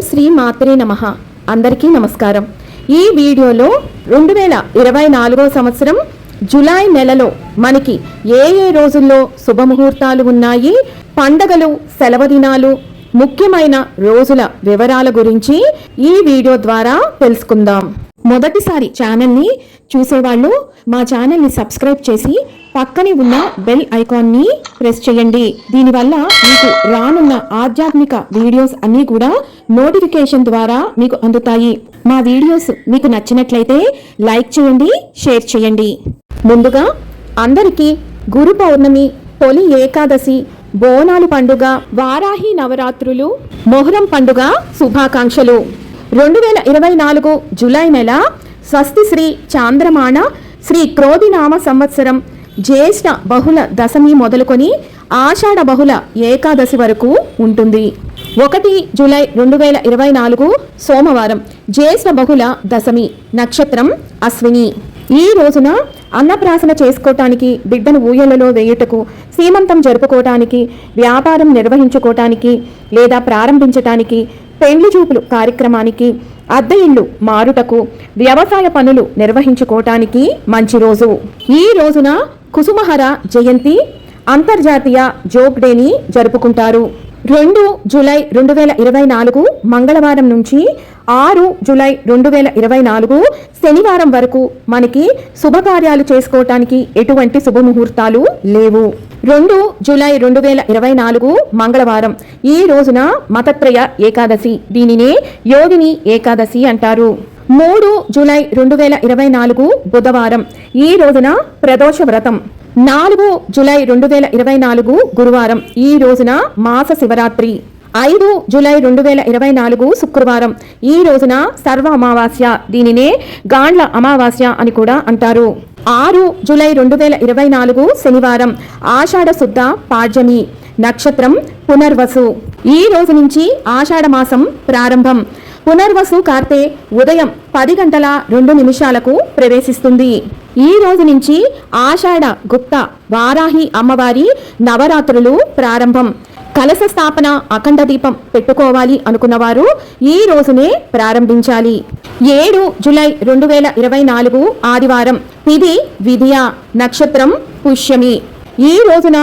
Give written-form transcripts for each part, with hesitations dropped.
శ్రీ మాత్రే నమః. అందరికీ నమస్కారం. ఈ వీడియోలో 2024 సంవత్సరం జూలై నెలలో మనకి ఏ రోజుల్లో శుభముహూర్తాలు ఉన్నాయి, పండగలు, సెలవు దినాలు, ముఖ్యమైన రోజుల వివరాల గురించి ఈ వీడియో ద్వారా తెలుసుకుందాం. మొదటిసారి ఛానల్ని చూసేవాళ్ళు మా ఛానల్ని సబ్స్క్రైబ్ చేసి పక్కనే ఉన్న బెల్ ఐకాన్ని ప్రెస్ చేయండి. దీనివల్ల మీకు రానున్న ఆధ్యాత్మిక వీడియోస్ అన్నీ కూడా నోటిఫికేషన్ ద్వారా మీకు అందుతాయి. మా వీడియోస్ మీకు నచ్చినట్లయితే లైక్ చేయండి, షేర్ చేయండి. ముందుగా అందరికీ గురు పౌర్ణమి, తొలి ఏకాదశి, బోనాలు పండుగ, వారాహి నవరాత్రులు, మొహరం పండుగ శుభాకాంక్షలు. 2024 జూలై నెల స్వస్తి శ్రీ చాంద్రమాన శ్రీ క్రోధినామ సంవత్సరం జ్యేష్ఠ బహుళ దశమి మొదలుకొని ఆషాఢ బహుళ ఏకాదశి వరకు ఉంటుంది. 1 జూలై 2024 సోమవారం, జ్యేష్ఠ బహుళ దశమి, నక్షత్రం అశ్విని. ఈ రోజున అన్నప్రాసన చేసుకోవటానికి, బిడ్డను ఊయలలో వేయుటకు, సీమంతం జరుపుకోవటానికి, వ్యాపారం నిర్వహించుకోవటానికి లేదా ప్రారంభించటానికి, పెండ్లి చూపులు కార్యక్రమానికి, అద్దె ఇళ్ళు మారుటకు, వ్యవసాయ పనులు నిర్వహించుకోవటానికి మంచి రోజు. ఈ రోజున కుసుమహర జయంతి, అంతర్జాతీయ జోగ్ డేని జరుపుకుంటారు. 2 జూలై 2024 మంగళవారం నుంచి 6 జూలై 2024 శనివారం వరకు మనకి శుభకార్యాలు చేసుకోవటానికి ఎటువంటి శుభముహూర్తాలు లేవు. 2 జూలై 2024 మంగళవారం. ఈ రోజున మతత్రయ ఏకాదశి, దీనినే యోగిని ఏకాదశి అంటారు. 3 జూలై 2024 బుధవారం. ఈ రోజున ప్రదోష వ్రతం. 4 జూలై 2024 గురువారం. ఈ రోజున మాస శివరాత్రి. 5 జూలై 2024 శుక్రవారం. ఈ రోజున సర్వ అమావాస్య, దీనినే గాండ్ల అమావాస్య అని కూడా అంటారు. 6 జూలై 2024 శనివారం, ఆషాఢ శుద్ధ పాడ్యమి, నక్షత్రం పునర్వసు. ఈ రోజు నుంచి ఆషాఢ మాసం ప్రారంభం. పునర్వసు కార్తె ఉదయం 10 గంటల 2 నిమిషాలకు ప్రవేశిస్తుంది. ఈ రోజు నుంచి ఆషాఢ గుప్త వారాహి అమ్మవారి నవరాత్రులు ప్రారంభం. కలశ స్థాపన, అఖండ దీపం పెట్టుకోవాలి అనుకున్నవారు ఈ రోజునే ప్రారంభించాలి. 7 జూలై 2024 ఆదివారం, తిథి విధియ, నక్షత్రం పుష్యమి. ఈ రోజున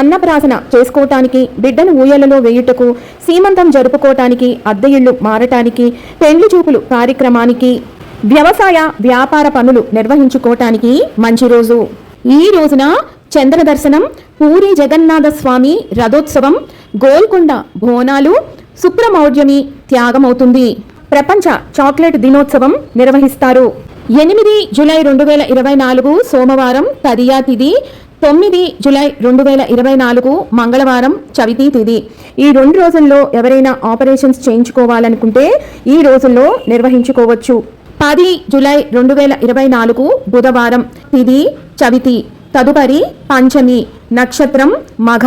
అన్నప్రాసన చేసుకోవటానికి, బిడ్డను ఊయలలో వేయుటకు, సీమంతం జరుపుకోవటానికి, అద్దె ఇళ్ళు మారటానికి, పెండ్లి చూపులు కార్యక్రమానికి, వ్యవసాయ వ్యాపార పనులు నిర్వహించుకోవటానికి మంచి రోజు. ఈ రోజున చంద్ర దర్శనం, పూరి జగన్నాథ స్వామి రథోత్సవం, గోల్కొండ బోనాలు, శుక్రమౌఢ్యమి త్యాగమవుతుంది. ప్రపంచ చాక్లెట్ దినోత్సవం నిర్వహిస్తారు. 8 జూలై 2024 సోమవారం, తదియా తిథి. 9 జూలై 2024 మంగళవారం, చవితి తిథి. ఈ 2 రోజుల్లో ఎవరైనా ఆపరేషన్స్ చేయించుకోవాలనుకుంటే ఈ రోజుల్లో నిర్వహించుకోవచ్చు. 10 జూలై 2024 బుధవారం, తిథి చవితి. తదుపరి పంచమి, నక్షత్రం మఘ.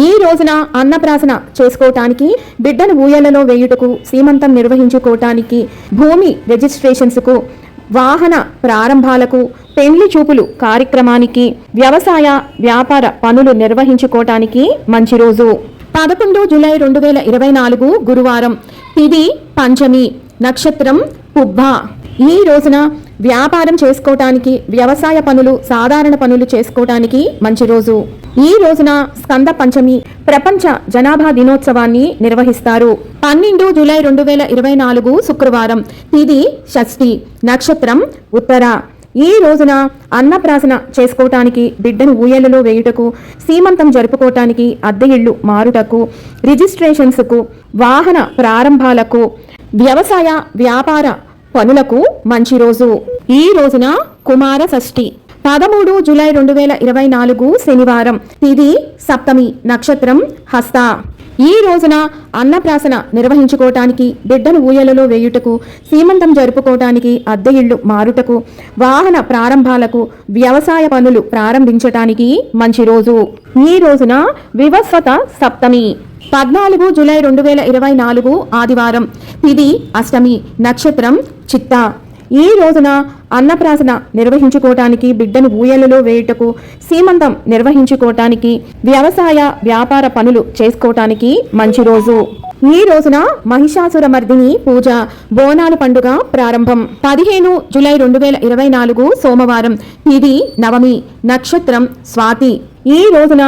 ఈ రోజున అన్నప్రాసన చేసుకోవటానికి, బిడ్డను ఊయలలో వేయుటకు, సీమంతం నిర్వహించుకోవటానికి, భూమి రిజిస్ట్రేషన్స్కు, వాహన ప్రారంభాలకు, పెండ్లి చూపులు కార్యక్రమానికి, వ్యవసాయ వ్యాపార పనులు నిర్వహించుకోవటానికి మంచి రోజు. 11 జూలై 2024 గురువారం, తిథి పంచమి, నక్షత్రం పుబ్బ. ఈ రోజున వ్యాపారం చేసుకోవటానికి, వ్యవసాయ పనులు, సాధారణ పనులు చేసుకోవటానికి మంచి రోజు. ఈ రోజున స్కంద పంచమి, ప్రపంచ జనాభా దినోత్సవాన్ని నిర్వహిస్తారు. 12 జూలై 2024 శుక్రవారం, తిథి షష్ఠి, నక్షత్రం ఉత్తర. ఈ రోజున అన్నప్రాసన చేసుకోవటానికి, బిడ్డను ఊయలలో వేయుటకు, సీమంతం జరుపుకోవటానికి, అద్దె ఇళ్ళు మారుటకు, రిజిస్ట్రేషన్స్కు, వాహన ప్రారంభాలకు, వ్యవసాయ వ్యాపార పనులకు మంచి రోజు. ఈ రోజున కుమార షష్ఠి. 13 జూలై 2024 శనివారం, తిథి సప్తమి, నక్షత్రం హస్త. ఈ రోజున అన్నప్రాసన నిర్వహించుకోవటానికి, బిడ్డను ఊయలలో వేయుటకు, సీమంతం జరుపుకోవటానికి, అద్దె ఇళ్ళు మారుటకు, వాహన ప్రారంభాలకు, వ్యవసాయ పనులు ప్రారంభించటానికి మంచి రోజు. ఈ రోజున వివస్వత సప్తమి. 14 జూలై 2024 ఆదివారం, తిథి అష్టమి, నక్షత్రం చిత్త. ఈ రోజున అన్నప్రాసన నిర్వహించుకోవటానికి, బిడ్డను ఊయలలో వేయుటకు, సీమంతం నిర్వహించుకోవటానికి, వ్యవసాయ వ్యాపార పనులు చేసుకోవటానికి మంచి రోజు. ఈ రోజున మహిషాసురమర్దిని పూజ, బోనాలు పండుగ ప్రారంభం. 15 జూలై 2024 సోమవారం. తిథి నవమి, నక్షత్రం స్వాతి. ఈ రోజున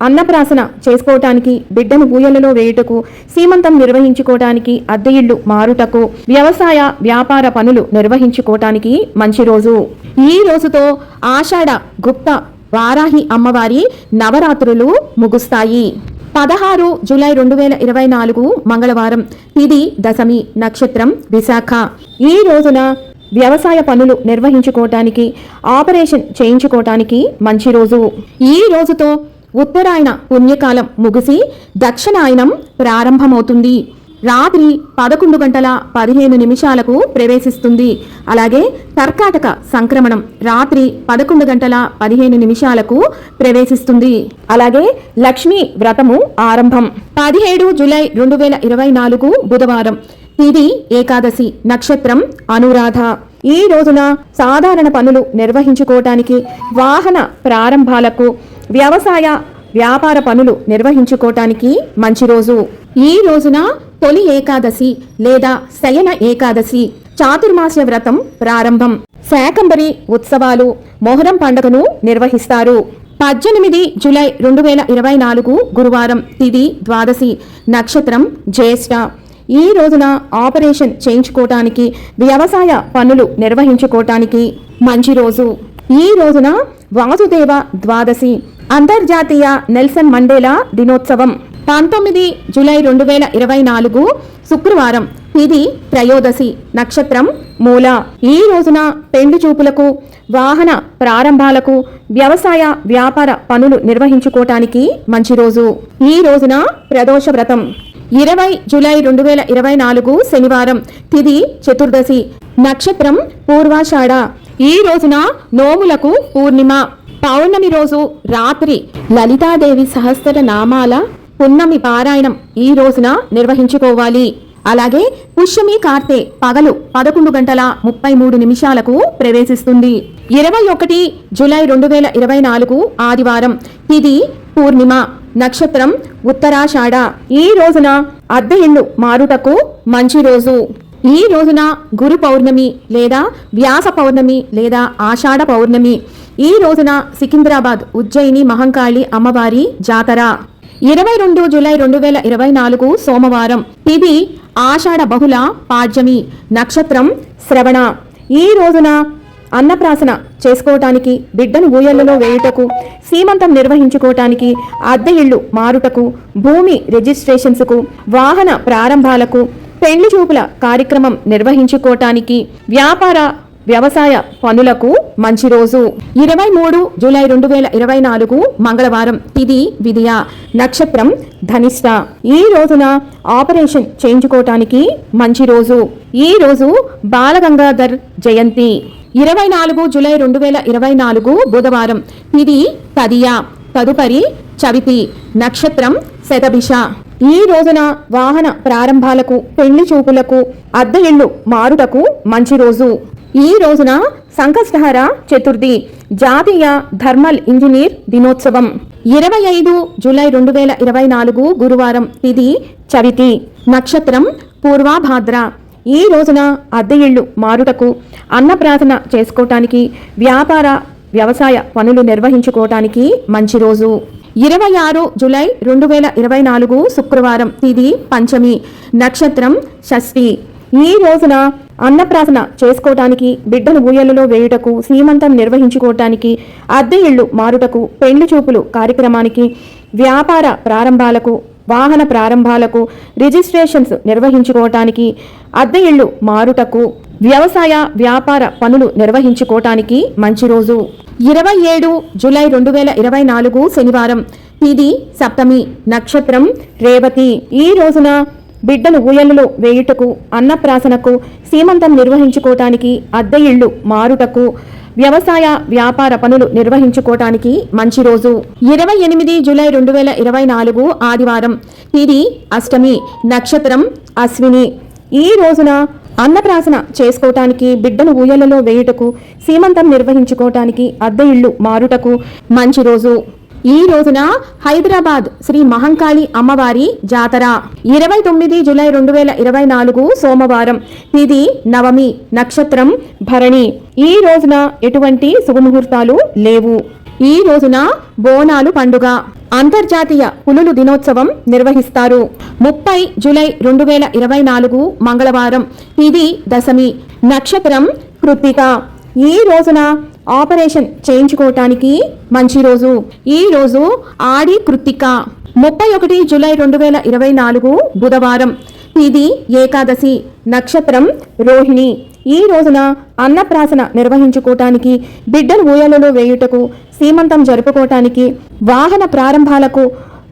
అన్నప్రాసన చేసుకోవటానికి, బిడ్డను ఊయలలో వేయుటకు, సీమంతం నిర్వహించుకోవటానికి, అద్దె ఇళ్లు మారుటకు, వ్యవసాయ వ్యాపార పనులు నిర్వహించుకోవటానికి మంచి రోజు. ఈ రోజుతో ఆషాఢ గుప్త వారాహి అమ్మవారి నవరాత్రులు ముగుస్తాయి. 16 జూలై 2024 మంగళవారం. తిథి దశమి, నక్షత్రం విశాఖ. ఈ రోజున వ్యవసాయ పనులు నిర్వహించుకోవటానికి, ఆపరేషన్ చేయించుకోవటానికి మంచి రోజు. ఈ రోజుతో ఉత్తరాయణ పుణ్యకాలం ముగిసి దక్షిణాయనం ప్రారంభమవుతుంది. రాత్రి 11:15 ప్రవేశిస్తుంది. అలాగే కర్కాటక సంక్రమణం రాత్రి 11:15 ప్రవేశిస్తుంది. అలాగే లక్ష్మీ వ్రతము ఆరంభం. 17 జూలై 2024 బుధవారం. తిథి ఏకాదశి, నక్షత్రం అనురాధ. ఈ రోజున సాధారణ పనులు నిర్వహించుకోవటానికి, వాహన ప్రారంభాలకు, వ్యవసాయ వ్యాపార పనులు నిర్వహించుకోవటానికి మంచి రోజు. ఈ రోజున తొలి ఏకాదశి లేదా శయన ఏకాదశి, చాతుర్మాస్య వ్రతం ప్రారంభం. శాకంబరి ఉత్సవాలు, మొహరం పండుగను నిర్వహిస్తారు. 18 జూలై 2024 గురువారం. తిథి ద్వాదశి, నక్షత్రం జ్యేష్ఠ. ఈ రోజున ఆపరేషన్ చేయించుకోవటానికి, వ్యవసాయ పనులు నిర్వహించుకోవటానికి మంచి రోజు. ఈ రోజున వాసుదేవ ద్వాదశి, అంతర్జాతీయ నెల్సన్ మండేలా దినోత్సవం. 19 జూలై 2024 శుక్రవారం. తిథి త్రయోదశి, నక్షత్రం మూల. ఈ రోజున పెండ్లి చూపులకు, వాహన ప్రారంభాలకు, వ్యవసాయ వ్యాపార పనులు నిర్వహించుకోవటానికి మంచి రోజు. ఈ రోజున ప్రదోష వ్రతం. 20 జూలై 2024 శనివారం. తిథి చతుర్దశి, నక్షత్రం పూర్వాషాఢ. ఈ రోజున నోములకు పూర్ణిమ. పౌర్ణమి రోజు రాత్రి లలితాదేవి సహస్ర నామాల పున్నమి పారాయణం ఈ రోజున నిర్వహించుకోవాలి. అలాగే పుష్యమి కార్తె పగలు 11:33 ప్రవేశిస్తుంది. 21 జూలై 2024 ఆదివారం. తిథి పూర్ణిమ, నక్షత్రం ఉత్తరాషాఢ. ఈ రోజున అద్దె ఇళ్లు మారుటకు మంచి రోజు. ఈ రోజున గురు పౌర్ణమి లేదా వ్యాస పౌర్ణమి లేదా ఆషాఢ పౌర్ణమి. ఈ రోజున సికింద్రాబాద్ ఉజ్జయిని మహంకాళి అమ్మవారి జాతర. 22 జూలై 2024 సోమవారం. తిథి ఆషాఢ బహుళ పాడ్యమి, నక్షత్రం శ్రవణ. ఈ రోజున అన్నప్రాసన చేసుకోవటానికి, బిడ్డను ఊయలలో వేయుటకు, సీమంతం నిర్వహించుకోవటానికి, అద్దె ఇళ్లు మారుటకు, భూమి రిజిస్ట్రేషన్స్కు, వాహన ప్రారంభాలకు, పెండ్లి చూపుల కార్యక్రమం నిర్వహించుకోవటానికి, వ్యాపార వ్యవసాయ పనులకు మంచి రోజు. 23 జూలై 2024 మంగళవారం. తిథి విదియ, నక్షత్రం ధనిష్ట. ఈ రోజున ఆపరేషన్ చేయించుకోవటానికి మంచి రోజు. ఈ రోజు బాలగంగాధర్ జయంతి. 24 జూలై 2024 బుధవారం. తిథి తదియ. తదుపరి చవితి, నక్షత్రం శతభిష. ఈ రోజున వాహన ప్రారంభాలకు, పెళ్లి చూపులకు, అద్దె ఇళ్లు మారుటకు మంచి రోజు. ఈ రోజున సంకష్టహర చతుర్థి, జాతీయ థర్మల్ ఇంజనీర్ దినోత్సవం. 25 జూలై 2024 గురువారం. తిథి చవితి, నక్షత్రం పూర్వాభాద్ర. ఈ రోజున అద్దె ఇళ్లు మారుటకు, అన్నప్రాసన చేసుకోవటానికి, వ్యాపార వ్యవసాయ పనులు నిర్వహించుకోవటానికి మంచి రోజు. 26 జూలై 2024 శుక్రవారం. తిథి పంచమి, నక్షత్రం షష్ఠి. ఈ రోజున అన్నప్రాసన చేసుకోవటానికి, బిడ్డను ఊయలలో వేయుటకు, సీమంతం నిర్వహించుకోవటానికి, అద్దె ఇళ్లు మారుటకు, పెండ్లి చూపులు కార్యక్రమానికి, వ్యాపార ప్రారంభాలకు, వాహన ప్రారంభాలకు, రిజిస్ట్రేషన్స్ నిర్వహించుకోవటానికి, అద్దె ఇళ్లు మారుటకు, వ్యవసాయ వ్యాపార పనులు నిర్వహించుకోవటానికి మంచి రోజు. 27 జూలై 2024 శనివారం. తిథి సప్తమి, నక్షత్రం రేవతి. ఈ రోజున బిడ్డను ఊయలలో వేయుటకు, అన్నప్రాసనకు, సీమంతం నిర్వహించుకోవటానికి, అద్దె ఇళ్లు మారుటకు, వ్యవసాయ వ్యాపార పనులు నిర్వహించుకోవటానికి మంచి రోజు. 28 జూలై 2024 ఆదివారం. తిథి అష్టమి, నక్షత్రం అశ్విని. ఈ రోజున అన్నప్రాసన చేసుకోవటానికి, బిడ్డను ఊయలలో వేయుటకు, సీమంతం నిర్వహించుకోవటానికి, అద్దె ఇళ్లు మారుటకు మంచి రోజు. ఈ రోజున హైదరాబాద్ శ్రీ మహంకాళి అమ్మవారి జాతర. 29 జూలై 2024 సోమవారం. తిథి నవమి. నక్షత్రం భరణి. ఈ రోజున ఎటువంటి శుభముహూర్తాలు లేవు. ఈ రోజున బోనాలు పండుగ. అంతర్జాతీయ పులులు దినోత్సవం నిర్వహిస్తారు. 30 జూలై 2024 మంగళవారం. తిథి దశమి. నక్షత్రం కృత్తిక. ఈ రోజున ఆపరేషన్ చేయించుకోవటానికి మంచి రోజు. ఈ రోజు ఆడి కృత్తిక. 31 జూలై 2024 బుధవారం. తిథి ఏకాదశి. నక్షత్రం రోహిణి. ఈ రోజున అన్నప్రాసన నిర్వహించుకోవటానికి, బిడ్డలు ఊయలలో వేయుటకు, సీమంతం జరుపుకోవటానికి, వాహన ప్రారంభాలకు,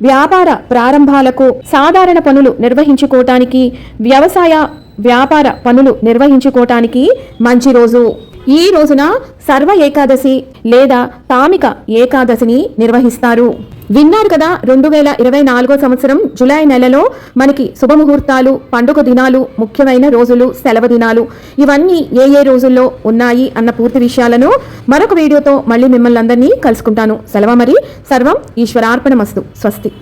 వ్యాపార ప్రారంభాలకు, సాధారణ పనులు నిర్వహించుకోవటానికి, వ్యవసాయ వ్యాపార పనులు నిర్వహించుకోవటానికి మంచి రోజు. ఈ రోజున సర్వ ఏకాదశి లేదా తామిక ఏకాదశిని నిర్వహిస్తారు. విన్నారు కదా, 2024 సంవత్సరం జూలై నెలలో మనకి శుభముహూర్తాలు, పండుగ దినాలు, ముఖ్యమైన రోజులు, సెలవు దినాలు ఇవన్నీ ఏ రోజుల్లో ఉన్నాయి అన్న పూర్తి విషయాలను మరొక వీడియోతో మళ్ళీ మిమ్మల్ని అందరినీ కలుసుకుంటాను. సెలవు మరి. సర్వం ఈశ్వరార్పణమస్తు. స్వస్తి.